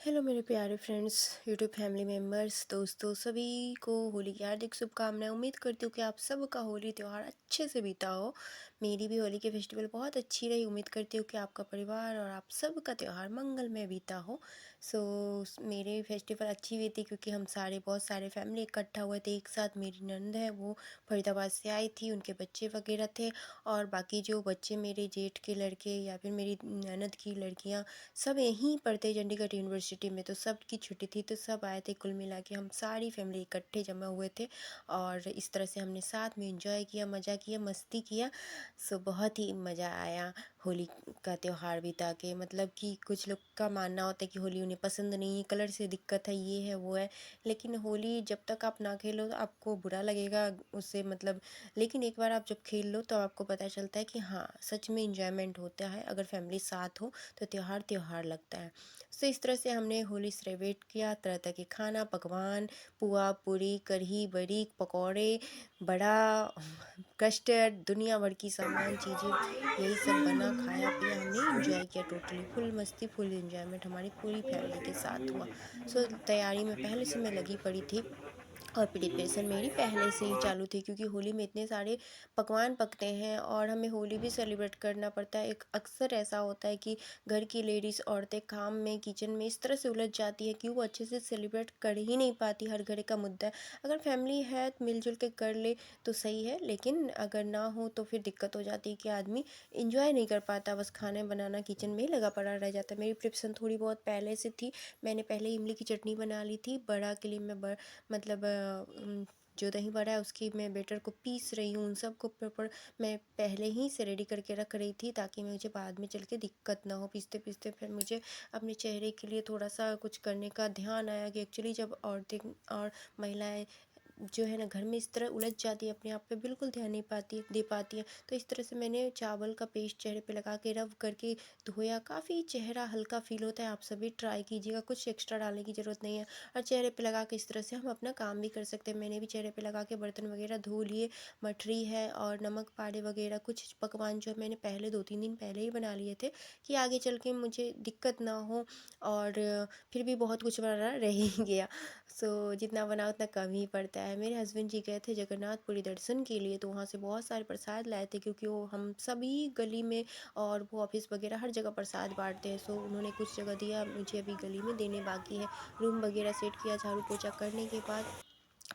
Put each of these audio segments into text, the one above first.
Hello मेरे प्यारे friends, YouTube family members, दोस्तों सभी को होली की हार्दिक शुभकामनाएं। उम्मीद करती हूँ कि आप सबका होली त्यौहार अच्छे से बीता हो। मेरी भी होली की फेस्टिवल बहुत अच्छी रही। उम्मीद करती हूँ कि आपका परिवार और आप सबका त्यौहार मंगलमय बीता हो। मेरे फेस्टिवल अच्छी बीती क्योंकि हम बहुत सारे फैमिली इकट्ठा हुए थे एक साथ। मेरी नंद है वो फरीदाबाद से आई थी, उनके बच्चे वगैरह थे, और बाकी जो बच्चे मेरे जेठ के लड़के या फिर मेरी ननद की लड़कियाँ सब यहीं पढ़ते चंडीगढ़ यूनिवर्सिटी में। तो सब की छुट्टी थी तो सब आए थे। कुल मिला के हम सारी फैमिली इकट्ठे जमा हुए थे और इस तरह से हमने साथ में एंजॉय किया, मज़ा किया, मस्ती किया। बहुत ही मज़ा आया होली का त्यौहार बिता के। मतलब कि कुछ लोग का मानना होता है कि होली उन्हें पसंद नहीं है, कलर से दिक्कत है, ये है वो है। लेकिन होली जब तक आप ना खेलो तो आपको बुरा लगेगा उससे, मतलब। लेकिन एक बार आप जब खेल लो तो आपको पता चलता है कि हाँ, सच में इंजॉयमेंट होता है अगर फैमिली साथ हो तो त्यौहार त्यौहार लगता है। इस तरह से हमने होली सेलिब्रेट किया। तरह तरह के खाना पकवान, पुआ पूरी, कढ़ी बड़ी, पकौड़े, बड़ा, कस्टर्ड, दुनिया भर की सामान चीज़ें, यही सब बना, खाया पिया, हमने इंजॉय किया। टोटली फुल मस्ती, फुल इंजॉयमेंट हमारी पूरी फैमिली के साथ हुआ। तैयारी में पहले से मैं लगी पड़ी थी और प्रिपरेशन मेरी पहले से ही चालू थी क्योंकि होली में इतने सारे पकवान पकते हैं और हमें होली भी सेलिब्रेट करना पड़ता है। एक अक्सर ऐसा होता है कि घर की लेडीज़ औरतें काम में, किचन में इस तरह से उलझ जाती है कि वो अच्छे से सेलिब्रेट कर ही नहीं पाती। हर घर का मुद्दा है। अगर फैमिली है तो मिलजुल के कर ले तो सही है, लेकिन अगर ना हो तो फिर दिक्कत हो जाती है कि आदमी इंजॉय नहीं कर पाता, बस खाने बनाना किचन में ही लगा पड़ा रह जाता है। मेरी प्रिपरेशन थोड़ी बहुत पहले से थी। मैंने पहले इमली की चटनी बना ली थी। बड़ा के लिए मैं मतलब जो दही बड़ा है उसकी मैं बेटर को पीस रही हूँ। उन सब को प्रॉपर मैं पहले ही से रेडी करके रख रही थी ताकि मुझे बाद में चल के दिक्कत ना हो। पीसते पीसते फिर मुझे अपने चेहरे के लिए थोड़ा सा कुछ करने का ध्यान आया कि एक्चुअली जब औरतें और महिलाएं जो है ना घर में इस तरह उलझ जाती है, अपने आप पे बिल्कुल ध्यान नहीं दे पाती है। तो इस तरह से मैंने चावल का पेस्ट चेहरे पे लगा के रब करके धोया। काफ़ी चेहरा हल्का फील होता है। आप सभी ट्राई कीजिएगा, कुछ एक्स्ट्रा डालने की ज़रूरत नहीं है। और चेहरे पे लगा के इस तरह से हम अपना काम भी कर सकते हैं। मैंने भी चेहरे पे लगा के बर्तन वगैरह धो लिए। मठरी है और नमक पारे वगैरह कुछ पकवान जो है मैंने पहले 2-3 दिन पहले ही बना लिए थे कि आगे चल के मुझे दिक्कत ना हो। और फिर भी बहुत कुछ बनाना रह ही गया। जितना बनाओ उतना कम ही पड़ता है। मेरे हस्बैंड जी गए थे जगन्नाथपुरी दर्शन के लिए, तो वहाँ से बहुत सारे प्रसाद लाए थे क्योंकि वो हम सभी गली में और वो ऑफिस वगैरह हर जगह प्रसाद बांटते हैं। उन्होंने कुछ जगह दिया, मुझे अभी गली में देने बाकी है। रूम वगैरह सेट किया, झाड़ू पोछा करने के बाद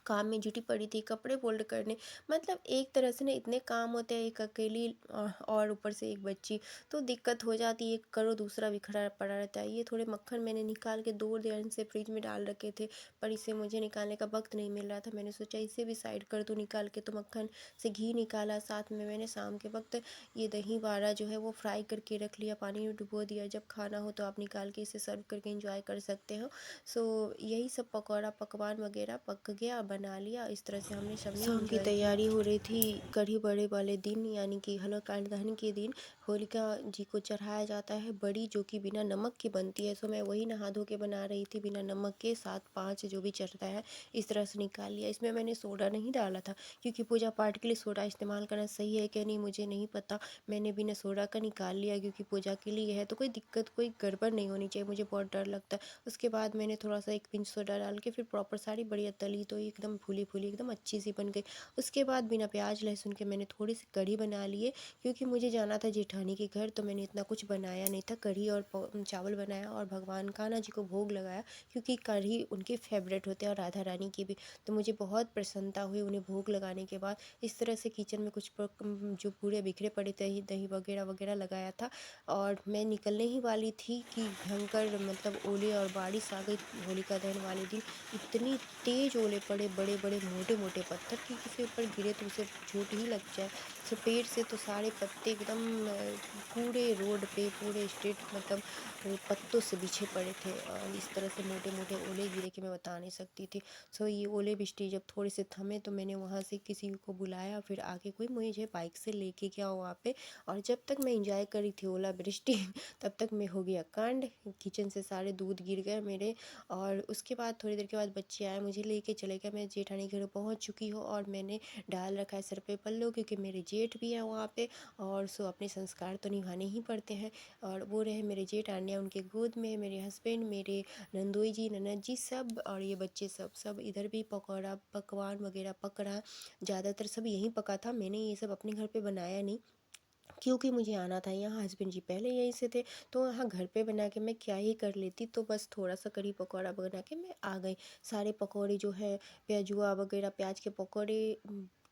काम में जुटी पड़ी थी, कपड़े फोल्ड करने। मतलब एक तरह से ना इतने काम होते हैं, एक अकेली और ऊपर से एक बच्ची, तो दिक्कत हो जाती है। एक करो दूसरा बिखरा पड़ा रहता है। ये थोड़े मक्खन मैंने निकाल के 2 दिन से फ्रिज में डाल रखे थे, पर इसे मुझे निकालने का वक्त नहीं मिल रहा था। मैंने सोचा इसे भी साइड कर दूँ निकाल के, तो मक्खन से घी निकाला। साथ में मैंने शाम के वक्त ये दही बाड़ा जो है वो फ्राई करके रख लिया, पानी में डुबो दिया। जब खाना हो तो आप निकाल के इसे सर्व करके इंजॉय कर सकते हो। यही सब पकौड़ा पकवान वगैरह पक गया, बना लिया। इस तरह से हमने सबने शाम की तैयारी हो रही थी। कढ़ी बड़े वाले दिन यानी कि हलकांड दहन के दिन होलिका जी को चढ़ाया जाता है बड़ी, जो कि बिना नमक की बनती है। मैं वही नहा धो के बना रही थी बिना नमक के। 7-5 जो भी चढ़ता है इस तरह से निकाल लिया। इसमें मैंने सोडा नहीं डाला था क्योंकि पूजा पाठ के लिए सोडा इस्तेमाल करना सही है कि नहीं मुझे नहीं पता। मैंने बिना सोडा का निकाल लिया क्योंकि पूजा के लिए है तो कोई दिक्कत, कोई गड़बड़ नहीं होनी चाहिए। मुझे बहुत डर लगता है। उसके बाद मैंने थोड़ा सा 1 पिंच सोडा डाल के फिर प्रॉपर सारी बढ़िया तली, तो एकदम फूली फूली एकदम अच्छी सी बन गई। उसके बाद बिना प्याज लहसुन के मैंने थोड़ी सी कढ़ी बना लिए क्योंकि मुझे जाना था जेठानी के घर, तो मैंने इतना कुछ बनाया नहीं था। कढ़ी और चावल बनाया और भगवान कान्हा जी को भोग लगाया क्योंकि कढ़ी उनके फेवरेट होते हैं और राधा रानी की भी। तो मुझे बहुत प्रसन्नता हुई उन्हें भोग लगाने के बाद। इस तरह से किचन में कुछ जो पूरे बिखरे पड़े दही दही वगैरह वगैरह लगाया था और मैं निकलने ही वाली थी कि भयंकर मतलब ओले और बारिश आ गई। होलिका दहन वाले दिन इतनी तेज ओले पड़े, बड़े बड़े मोटे मोटे पत्थर कि किसी ऊपर गिरे तो उसे चोट ही लग जाए। पेड़ से तो सारे पत्ते एकदम पूरे रोड पे, पूरे स्ट्रीट मतलब पत्तों से बिछे पड़े थे और इस तरह से मोटे मोटे ओले गिरे कि मैं बता नहीं सकती थी। ये ओले बिजली जब थोड़े से थमे तो मैंने वहाँ से किसी को बुलाया, फिर आके कोई मुझे बाइक से लेके गया वहाँ पे। और जब तक मैं इंजॉय करी थी ओला वृष्टि तब तक मैं हो गया कांड। किचन से सारे दूध गिर गए मेरे। और उसके बाद थोड़ी देर के बाद बच्चे आए, मुझे लेके चले गए। मैं मैं जेठानी के घर पहुँच चुकी हूँ और मैंने डाल रखा है सर पे पल्लू, क्योंकि मेरे जेठ भी हैं वहाँ पे और सो अपने संस्कार तो निभाने ही पड़ते हैं। और वो रहे मेरे जेठ आन्या उनके गोद में, मेरे हस्बैंड, मेरे नंदोई जी, ननद जी सब, और ये बच्चे सब इधर भी पकौड़ा पकवान वगैरह पक रहा। ज़्यादातर सब यहीं पका था, मैंने ये सब अपने घर पे बनाया नहीं क्योंकि मुझे आना था। यहाँ हस्बैंड जी पहले यहीं से थे, तो यहाँ घर पे बना के मैं क्या ही कर लेती, तो बस थोड़ा सा करी पकौड़ा बना के मैं आ गई। सारे पकौड़े जो है प्याजुआ वगैरह, प्याज के पकौड़े,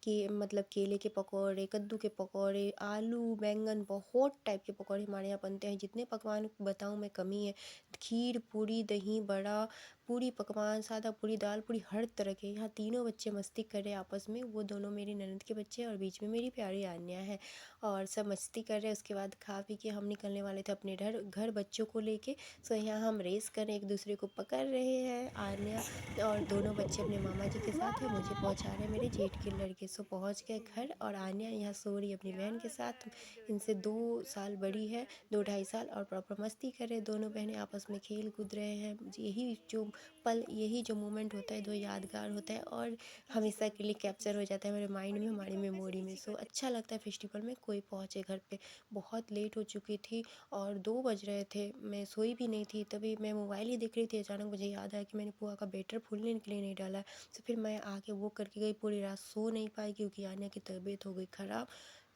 के मतलब केले के पकौड़े, कद्दू के पकौड़े, आलू बैंगन, बहुत टाइप के पकौड़े हमारे यहाँ बनते हैं। जितने पकवान बताऊँ मैं कमी है। खीर पूरी दही बड़ा, पूरी पकवान, सादा पूरी, दाल पूरी, हर तरह के। यहाँ तीनों बच्चे मस्ती कर रहे हैं आपस में, वो दोनों मेरी ननद के बच्चे हैं और बीच में मेरी प्यारी आन्या है, और सब मस्ती कर रहे हैं। उसके बाद खा पी के हम निकलने वाले थे अपने घर बच्चों को लेके। सो यहाँ हम रेस कर रहे, एक दूसरे को पकड़ रहे हैं। आन्या और दोनों बच्चे अपने मामा जी के साथ हैं, मुझे पहुँचा रहे हैं मेरे जेठ के लड़के। सो पहुँच गए घर, और आन्या यहाँ सो रही है अपनी बहन के साथ। इनसे 2 साल बड़ी है, 2 ढाई साल, और प्रॉपर मस्ती कर रहे हैं। दोनों बहनें आपस में खेल कूद रहे हैं। यही जो पल, यही जो मोमेंट होता है, जो यादगार होता है और हमेशा के लिए कैप्चर हो जाता है मेरे माइंड में, हमारी मेमोरी में। सो अच्छा लगता है फेस्टिवल में कोई पहुँचे घर पे। बहुत लेट हो चुकी थी और 2 बज रहे थे, मैं सोई भी नहीं थी। तभी मैं मोबाइल ही देख रही थी, अचानक मुझे याद आया कि मैंने पुआ का बैटर फूलने के लिए नहीं डाला है। तो फिर मैं आके वो करके गई, पूरी रात सो नहीं पाई क्योंकि आन्या की तबीयत हो गई ख़राब,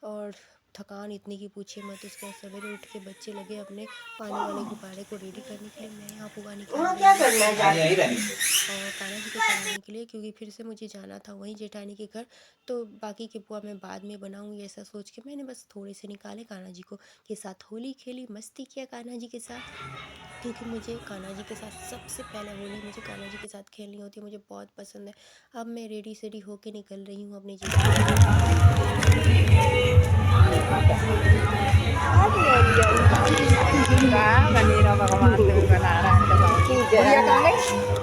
और थकान इतनी की पूछिए मत। उसके बाद सवेरे उठ के बच्चे लगे अपने पानी वाले गुब्बारे को रेडी करने के लिए। मैं यहाँ पुआ निकाल रही हूँ और कान्हा जी को चढ़ाने के लिए, क्योंकि फिर से मुझे जाना था वहीं जेठानी के घर। तो बाकी की पुआ मैं बाद में बनाऊंगी, ऐसा सोच के मैंने बस थोड़े से निकाले। कान्हा जी को के साथ होली खेली, मस्ती किया कान्हा जी के साथ, क्योंकि मुझे कान्हा जी के साथ सबसे पहले होली मुझे कान्हा जी के साथ खेलनी होती है, मुझे बहुत पसंद है। अब मैं रेडी सेडी होके निकल रही हूँ अपने जेठानी के घर।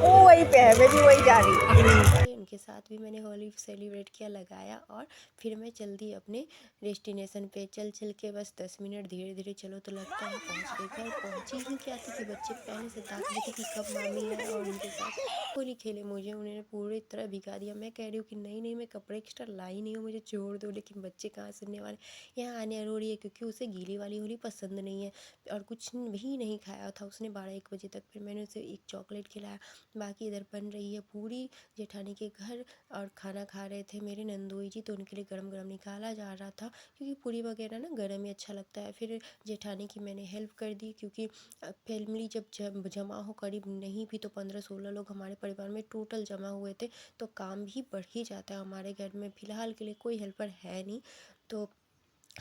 होली खेलने के लिए उनके साथ भी मैंने होली सेलिब्रेट किया, लगाया, और फिर मैं चल दी अपने डेस्टिनेशन पे। चल के बस 10 मिनट धीरे धीरे चलो तो लगता है पहुंच गए घर। पहुंची ही क्या थी कि बच्चे पहले से ताक रहे थे कि कब मामी आए और उनके साथ होली खेले। मुझे उन्होंने पूरी तरह भिगा दिया। मैं कह रही हूँ कि नहीं नहीं, मैं कपड़े एक्स्ट्रा लाई नहीं हूँ, मुझे छोड़ दो, लेकिन बच्चे कहाँ सुनने वाले। यहाँ आने रो रही है क्योंकि उसे गीली वाली होली पसंद नहीं है, और कुछ भी नहीं खाया था उसने 12-1 बजे तक। फिर मैंने उसे एक चॉकलेट खिलाया। बाकी इधर बन रही है पूरी जेठानी के घर, और खाना खा रहे थे मेरे नंदोई जी, तो उनके लिए गरम गरम निकाला जा रहा था, क्योंकि पूरी वगैरह ना गरम ही अच्छा लगता है। फिर जेठानी की मैंने हेल्प कर दी, क्योंकि फैमिली जब जमा हो करीब नहीं भी तो 15-16 लोग हमारे परिवार में टोटल जमा हुए थे, तो काम भी बढ़ ही जाता है हमारे घर में। फ़िलहाल के लिए कोई हेल्पर है नहीं, तो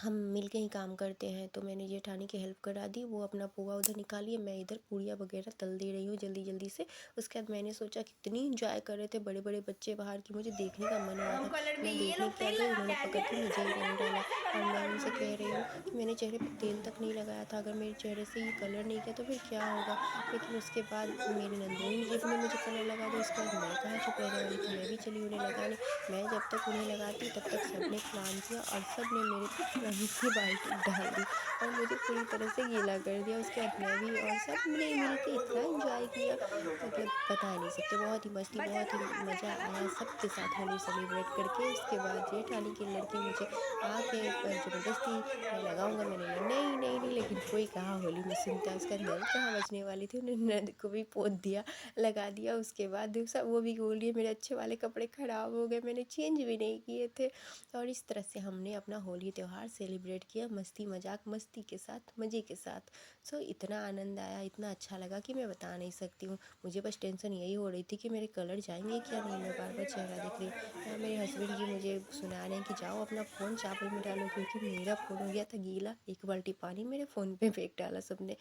हम मिल के ही काम करते हैं। तो मैंने जेठानी की हेल्प करा दी, वो अपना पोहा उधर निकालिए, मैं इधर पूड़ियाँ वगैरह तल दे रही हूँ जल्दी जल्दी से। उसके बाद मैंने सोचा कितनी इंजॉय कर रहे थे बड़े बड़े बच्चे बाहर की, मुझे देखने का मन हो रहा था। मैं देखने क्या गई, उन्होंने पकड़ के मुझे ही रंग डाला, और मैं उनसे कह रही हूँ कि मैंने चेहरे पर तेल तक नहीं लगाया था, अगर मेरे चेहरे से ये कलर नहीं किया तो फिर क्या होगा। लेकिन उसके बाद मेरे नंदोई जी ने मुझे कलर लगा दिया। उसके बाद मैं कहाँ चुप रहने वाली थी, मैं भी चली उन्हें लगाने। मैं जब तक उन्हें लगाती तब तक सब ने काम किया, और सब ने मेरे पे रंग की बाल्टी डाल दी और मुझे पूरी तरह से गीला कर दिया। उसके बाद मैं भी और सब ने मिल के इतना एंजॉय किया, मतलब बता नहीं सकते। बहुत ही मस्ती, बहुत ही मज़ा आया सबके साथ होली सेलिब्रेट करके। उसके बाद जेठानी के लड़के मुझे आके ज़बरदस्ती, मैं लगाऊंगा, मैंने बोला नहीं नहीं नहीं, लेकिन कोई कहाँ होली में सुनता है। उसका नल कहाँ बजने वाली थी, उन्होंने नल को भी पोत दिया, लगा दिया। उसके बाद सब वो भी बोल रही है मेरे अच्छे वाले कपड़े ख़राब हो गए, मैंने चेंज भी नहीं किए थे। और इस तरह से हमने अपना होली त्यौहार सेलिब्रेट किया, मस्ती मजाक मस्ती के साथ, मज़े के साथ। सो इतना आनंद आया, इतना अच्छा लगा कि मैं बता नहीं सकती हूँ। मुझे बस टेंशन यही हो रही थी कि मेरे कलर जाएंगे क्या नहीं, मैं बार बार चेहरा देख रही हूँ। यहाँ मेरे हस्बैंड जी मुझे सुना रहे हैं कि जाओ अपना फ़ोन चावल में डालो, क्योंकि मेरा फ़ोन हो गया था गीला। एक बाल्टी पानी मेरे फ़ोन पे फेंक डाला सबने।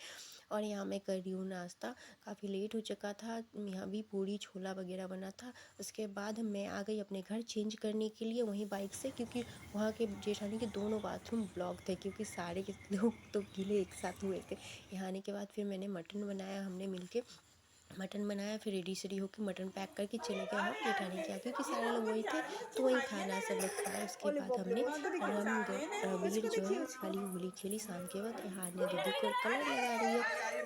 और यहाँ मैं कर रही हूँ नाश्ता, काफ़ी लेट हो चुका था। यहाँ भी पूड़ी छोला वगैरह बना था। उसके बाद मैं आ गई अपने घर चेंज करने के लिए वहीं बाइक से, क्योंकि वहाँ के जेठानी के दोनों बाथरूम ब्लॉक थे, क्योंकि सारे के लोग तो गीले एक साथ हुए थे। यहाँ आने के बाद फिर मैंने मटन बनाया हमने मिलके, मटन बनाया, फिर रेडी शेडी होकर मटन पैक करके चले गए हम जेठानी के यहाँ, क्योंकि सारे लोग वही थे तो वहीं खाना सब लोग खाए। उसके बाद हमने अबीर जो है वाली होली खेली शाम के वक्त। यहाँ आन्या दीदी को कलर लगा रही है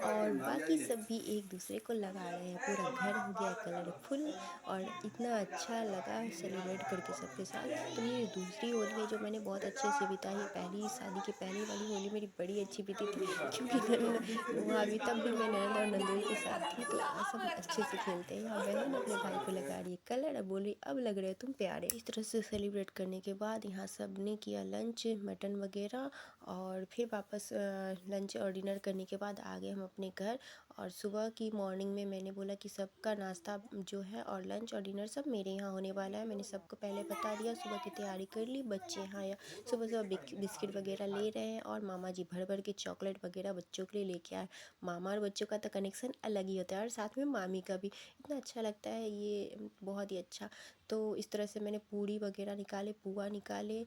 और बाकी सब भी एक दूसरे को लगा रहे हैं। पूरा घर हो गया कलरफुल और इतना अच्छा लगा सेलिब्रेट करके सबके साथ। तो ये दूसरी होली है जो मैंने बहुत अच्छे से बिताई है। पहली शादी की पहली वाली होली मेरी बड़ी अच्छी बीती थी, क्योंकि वहाँ भी तब भी मैं ननद और नंदोई के साथ थी, तो सब अच्छे से खेलते हैं। यहाँ बहन अपने भाई को लगा रही है कलर, अब बोली अब लग रहे हो तुम प्यारे। इस तरह से सेलिब्रेट करने के बाद यहाँ सब ने किया लंच मटन वगैरह, और फिर वापस लंच और डिनर करने के बाद आ गए हम अपने घर। और सुबह की मॉर्निंग में मैंने बोला कि सबका नाश्ता जो है और लंच और डिनर सब मेरे यहाँ होने वाला है। मैंने सबको पहले बता दिया, सुबह की तैयारी कर ली। बच्चे यहाँ या सुबह सुबह बिस्किट वगैरह ले रहे हैं, और मामा जी भर भर के चॉकलेट वगैरह बच्चों के लिए लेके आए। मामा और बच्चों का तो कनेक्शन अलग ही होता है, और साथ में मामी का भी इतना अच्छा लगता है, ये बहुत ही अच्छा। तो इस तरह से मैंने पूड़ी वगैरह निकाले, पुआ निकाले,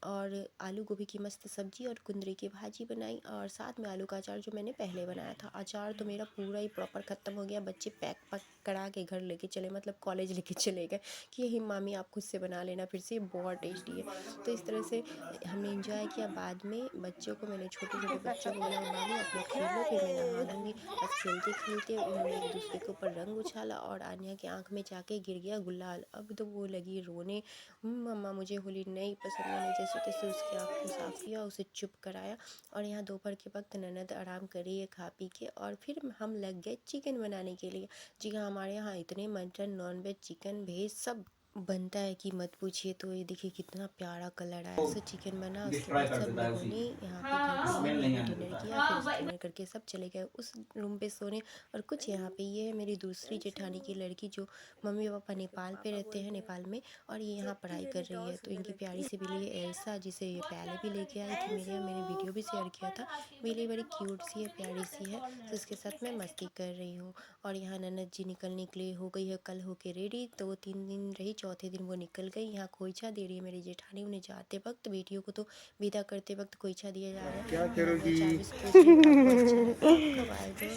और आलू गोभी की मस्त सब्जी और कुंदरी की भाजी बनाई, और साथ में आलू का अचार जो मैंने पहले बनाया था। अचार तो मेरा पूरा ही प्रॉपर ख़त्म हो गया। बच्चे पैक पैक करा के घर लेके चले, मतलब कॉलेज लेके चले गए कि यही मामी आप खुद से बना लेना फिर से, बहुत टेस्टी है। तो इस तरह से हमने इंजॉय किया। बाद में बच्चों को मैंने छोटे छोटे बच्चों को बोला बाबू आप लोग खेलो, फिर मैं नहा लूँगी। बस खेलते खेलते उन्होंने एक दूसरे के ऊपर रंग उछाला, और आन्या की आँख में जाके गिर गया गुलाल। अब तो वो लगी रोने, मम्मा मुझे होली नहीं पसंद। मैंने जैसे तैसे उसकी आँख को साफ़ किया, उसे चुप कराया। और यहाँ दोपहर के वक्त ननद आराम कर रही है खा पी के, और फिर हम लग गए चिकन बनाने के लिए। जी हाँ, हमारे यहाँ इतने mutton non veg chicken veg सब बनता है कि मत पूछिए। तो ये देखिए कितना प्यारा कलर आया। तो चिकन बना, उसके बाद सब लोगों ने यहाँ पे घर पे ही हैवी डिनर किया। फिर डिनर करके सब चले गए उस रूम पे सोने। और कुछ यहाँ पे ये है मेरी दूसरी जेठानी की लड़की, जो मम्मी पापा नेपाल पे रहते हैं, नेपाल में, और ये यहाँ पढ़ाई कर रही है। तो इनकी प्यारी सी बिल्ली है एल्सा, जिसे ये पहले भी लेके आई थी मेरे यहाँ, मैंने वीडियो भी शेयर किया था। बिल्ली बड़ी क्यूट सी है, प्यारी सी है, तो इसके साथ मैं मस्ती कर रही हूँ। और यहाँ ननद जी निकलने के लिए हो गई है कल होके रेडी। तो 3 दिन रही, चौथे दिन वो निकल गई। यहाँ खोइछा दे रही है मेरी जेठानी उन्हें जाते वक्त। बेटियों को तो विदा करते वक्त खोइछा दिया जा रहा है। क्या यहाँ मैं करोगी? 40 पूछ रही हूँ आपको अच्छा लगा, आप कब आएगा,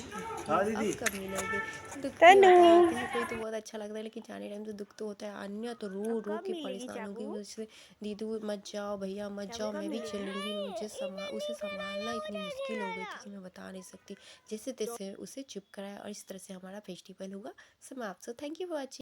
हाँ अब दीदी। कब मिलोगे। दुख भी तनु। होता है, कहीं कोई तो बहुत अच्छा लगता है, लेकिन जाने टाइम तो दुख तो होता है। अन्य तो रो अब रो कब के मिलेगी परेशान होगी चाबू? मुझसे, दीदू मत जाओ, भैया मत चाबू जाओ, कब मैं भी मिलेगी? चलूँगी। मुझे उसे संभालना इतनी मुश्किल हो गई थी कि मैं बता नहीं सकती। जैसे तैसे उसे चुप कराया, और इस तरह से हमारा फेस्टिवल हुआ समाप्त। So thank you for watching.